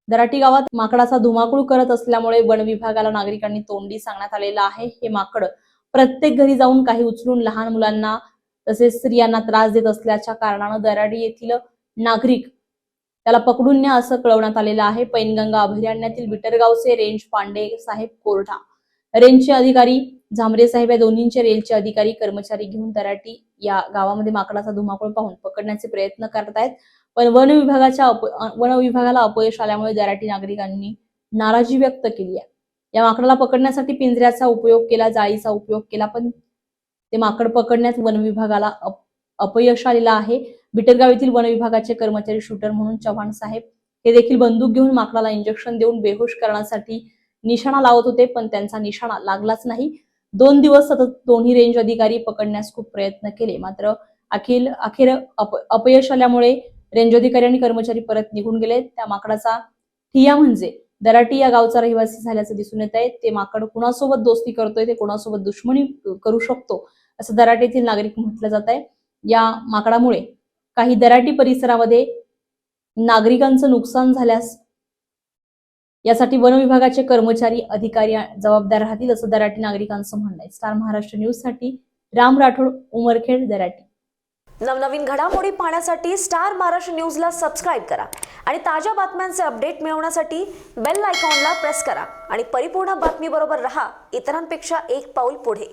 दराटी गावात माकडाचा धुमाकूळ करत असल्यामुळे वन विभागाला नागरिकांनी तोंडी सांगण्यात आलेलं आहे। हे माकड प्रत्येक घरी जाऊन काही उचलून लहान मुलांना तसेच स्त्रियांना त्रास देत असल्याच्या कारणाने दराटी येथील नागरिक त्याला पकडून न्या असं कळवण्यात आलेलं आहे। पैनगंगा अभयारण्यातील बिटरगावचे रेंज पांडे साहेब कोरठा, रेंजचे अधिकारी झांबरे साहेब या दोन्हींचे रेंजचे अधिकारी कर्मचारी घेऊन दराटी या गावामध्ये माकडाचा धुमाकूळ पाहून पकडण्याचे प्रयत्न करत आहेत। पण वन विभागाला अपयश आल्यामुळे दराटी नागरिकांनी नाराजी व्यक्त केली आहे। या माकडाला पकडण्यासाठी पिंजऱ्याचा उपयोग केला, जाळीचा उपयोग केला, पण ते माकड पकडण्यात वन विभागाला अपयश आलेलं आहे। बिटरगाव येथील वन विभागाचे कर्मचारी शूटर म्हणून चव्हाण साहेब हे देखील बंदूक घेऊन माकडाला इंजेक्शन देऊन बेहोश करण्यासाठी निशाणा लावत होते, पण त्यांचा निशाणा लागलाच नाही। 2 दिवस सतत दोन्ही रेंज अधिकारी पकडण्यास खूप प्रयत्न केले, मात्र अखेर अपयश आल्यामुळे रेंज अधिकारी आणि कर्मचारी परत निघून गेले। त्या माकडाचा ठिया म्हणजे दराटी या गावचा रहिवासी झाल्याचं दिसून येत आहे। ते माकड कुणासोबत दोस्ती करतोय, ते कुणासोबत दुश्मनी करू शकतो असं दराटी येथील नागरिक म्हटलं जात आहे। या माकडामुळे काही दराटी परिसरामध्ये नागरिकांचं नुकसान झाल्यास यासाठी वन विभागाचे कर्मचारी अधिकारी जबाबदार राहतील असं दराटी नागरिकांचं म्हणणं आहे। स्टार महाराष्ट्र न्यूज साठी राम राठोड, उमरखेड, दराटी। नवनवीन घडामोडी पाहण्यासाठी स्टार महाराष्ट्र न्यूजला सबस्क्राइब करा आणि ताज्या बातम्यांचे अपडेट मिळवण्यासाठी बेल आयकॉनला प्रेस करा आणि परिपूर्ण बातमीबरोबर रहा, इतरांपेक्षा एक पाऊल पुढे।